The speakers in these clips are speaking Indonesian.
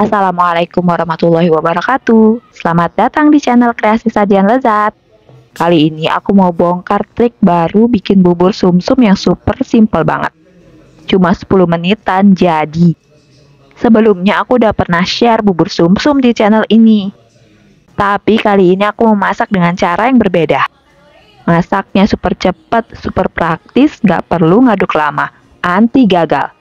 Assalamualaikum warahmatullahi wabarakatuh. Selamat datang di channel Kreasi Sajian Lezat. Kali ini aku mau bongkar trik baru bikin bubur sumsum yang super simple banget. Cuma 10 menitan jadi. Sebelumnya aku udah pernah share bubur sumsum di channel ini. Tapi kali ini aku mau masak dengan cara yang berbeda. Masaknya super cepat, super praktis, gak perlu ngaduk lama. Anti gagal.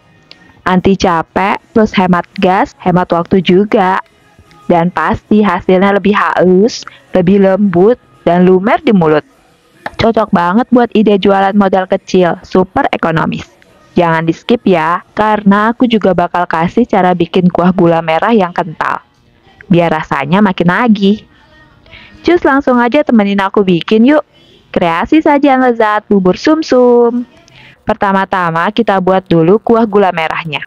Anti capek, plus hemat gas, hemat waktu juga. Dan pasti hasilnya lebih halus, lebih lembut, dan lumer di mulut. Cocok banget buat ide jualan modal kecil, super ekonomis. Jangan di skip ya, karena aku juga bakal kasih cara bikin kuah gula merah yang kental. Biar rasanya makin nagih. Cus, langsung aja temenin aku bikin yuk. Kreasi sajian lezat bubur sumsum. Pertama-tama kita buat dulu kuah gula merahnya.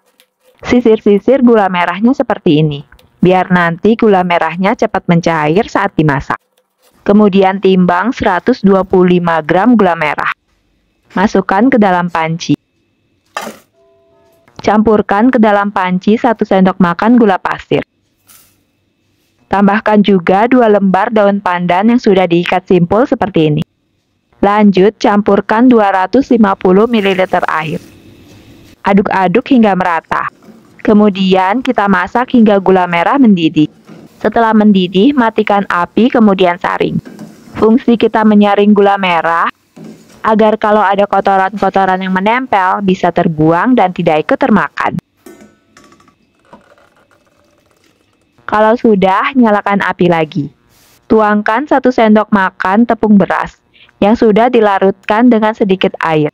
Sisir-sisir gula merahnya seperti ini, biar nanti gula merahnya cepat mencair saat dimasak. Kemudian timbang 125 gram gula merah. Masukkan ke dalam panci. Campurkan ke dalam panci 1 sendok makan gula pasir. Tambahkan juga 2 lembar daun pandan yang sudah diikat simpul seperti ini. Lanjut, campurkan 250 ml air. Aduk-aduk hingga merata. Kemudian kita masak hingga gula merah mendidih. Setelah mendidih, matikan api kemudian saring. Fungsi kita menyaring gula merah agar kalau ada kotoran-kotoran yang menempel bisa terbuang dan tidak ikut termakan. Kalau sudah, nyalakan api lagi. Tuangkan 1 sendok makan tepung beras yang sudah dilarutkan dengan sedikit air.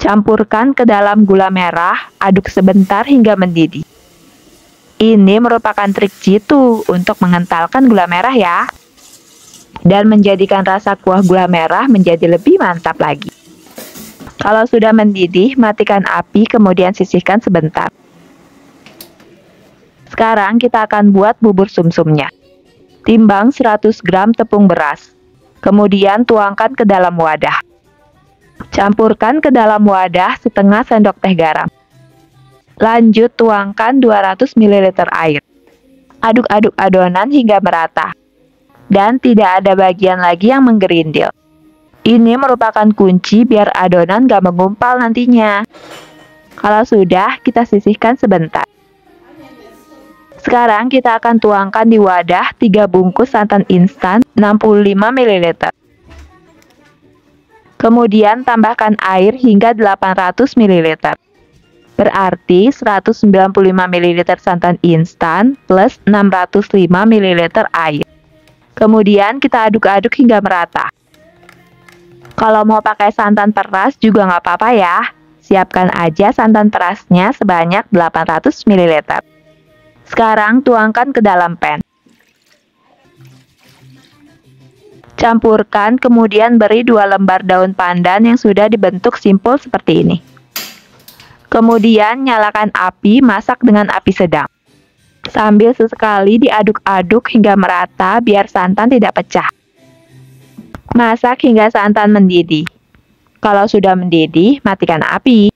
Campurkan ke dalam gula merah, aduk sebentar hingga mendidih. Ini merupakan trik jitu untuk mengentalkan gula merah ya. Dan menjadikan rasa kuah gula merah menjadi lebih mantap lagi. Kalau sudah mendidih, matikan api kemudian sisihkan sebentar. Sekarang kita akan buat bubur sumsumnya. Timbang 100 gram tepung beras. Kemudian tuangkan ke dalam wadah. Campurkan ke dalam wadah setengah sendok teh garam. Lanjut tuangkan 200 ml air. Aduk-aduk adonan hingga merata. Dan tidak ada bagian lagi yang menggerindil. Ini merupakan kunci biar adonan gak mengumpal nantinya. Kalau sudah, kita sisihkan sebentar. Sekarang kita akan tuangkan di wadah 3 bungkus santan instan 65 ml. Kemudian tambahkan air hingga 800 ml. Berarti 195 ml santan instan plus 605 ml air. Kemudian kita aduk-aduk hingga merata. Kalau mau pakai santan peras juga nggak apa-apa ya. Siapkan aja santan perasnya sebanyak 800 ml. Sekarang tuangkan ke dalam pan. Campurkan, kemudian beri 2 lembar daun pandan yang sudah dibentuk simpul seperti ini. Kemudian nyalakan api, masak dengan api sedang. Sambil sesekali diaduk-aduk hingga merata biar santan tidak pecah. Masak hingga santan mendidih. Kalau sudah mendidih, matikan api.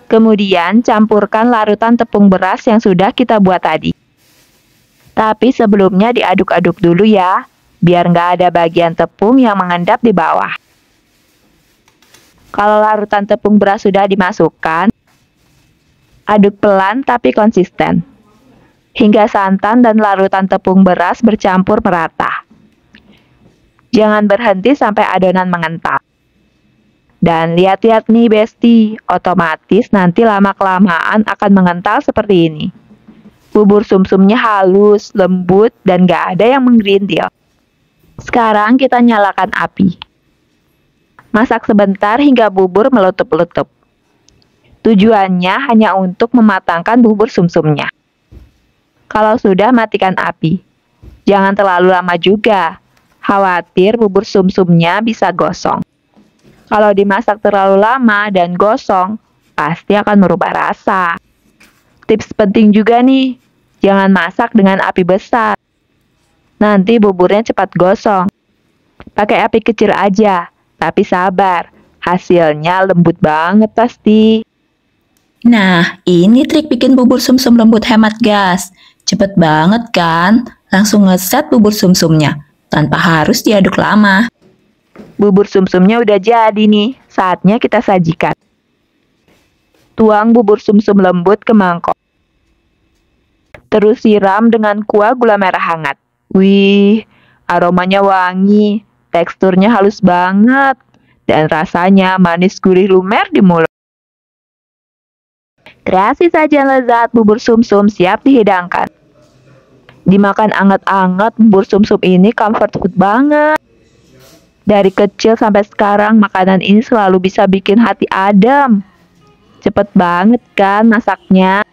Kemudian campurkan larutan tepung beras yang sudah kita buat tadi. Tapi sebelumnya diaduk-aduk dulu ya, biar nggak ada bagian tepung yang mengendap di bawah. Kalau larutan tepung beras sudah dimasukkan, aduk pelan tapi konsisten. Hingga santan dan larutan tepung beras bercampur merata. Jangan berhenti sampai adonan mengental. Dan lihat-lihat nih besti, otomatis nanti lama-kelamaan akan mengental seperti ini. Bubur sumsumnya halus, lembut, dan gak ada yang menggerindil. Sekarang kita nyalakan api. Masak sebentar hingga bubur meletup-letup. Tujuannya hanya untuk mematangkan bubur sumsumnya. Kalau sudah, matikan api. Jangan terlalu lama juga. Khawatir bubur sumsumnya bisa gosong. Kalau dimasak terlalu lama dan gosong, pasti akan merubah rasa. Tips penting juga nih, jangan masak dengan api besar. Nanti buburnya cepat gosong. Pakai api kecil aja, tapi sabar. Hasilnya lembut banget pasti. Nah, ini trik bikin bubur sumsum lembut hemat gas. Cepet banget kan? Langsung ngeset bubur sumsumnya, tanpa harus diaduk lama. Bubur sumsumnya udah jadi nih, saatnya kita sajikan. Tuang bubur sumsum lembut ke mangkok. Terus siram dengan kuah gula merah hangat. Wih, aromanya wangi, teksturnya halus banget, dan rasanya manis gurih lumer di mulut. Kreasi sajian lezat bubur sumsum siap dihidangkan. Dimakan anget-anget, bubur sumsum ini comfort food banget. Dari kecil sampai sekarang, makanan ini selalu bisa bikin hati adem. Cepet banget kan masaknya?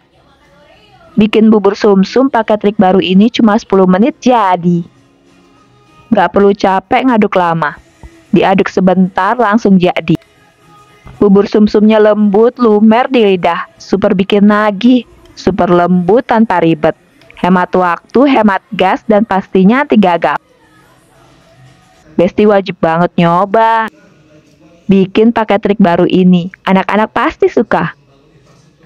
Bikin bubur sumsum pakai trik baru ini cuma 10 menit jadi. Nggak perlu capek ngaduk lama. Diaduk sebentar langsung jadi. Bubur sumsumnya lembut, lumer di lidah. Super bikin nagih, super lembut tanpa ribet. Hemat waktu, hemat gas, dan pastinya anti gagal. Besti wajib banget nyoba. Bikin pakai trik baru ini, anak-anak pasti suka.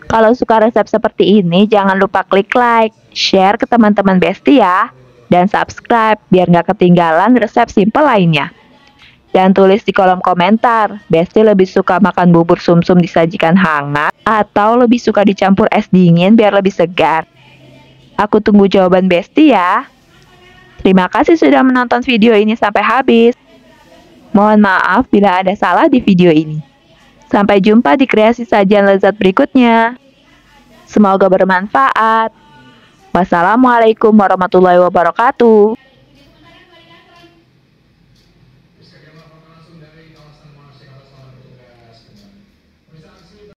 Kalau suka resep seperti ini, jangan lupa klik like, share ke teman-teman Besti ya, dan subscribe biar nggak ketinggalan resep simple lainnya. Dan tulis di kolom komentar, Besti lebih suka makan bubur sumsum disajikan hangat atau lebih suka dicampur es dingin biar lebih segar. Aku tunggu jawaban Besti ya. Terima kasih sudah menonton video ini sampai habis. Mohon maaf bila ada salah di video ini. Sampai jumpa di kreasi sajian lezat berikutnya. Semoga bermanfaat. Wassalamualaikum warahmatullahi wabarakatuh.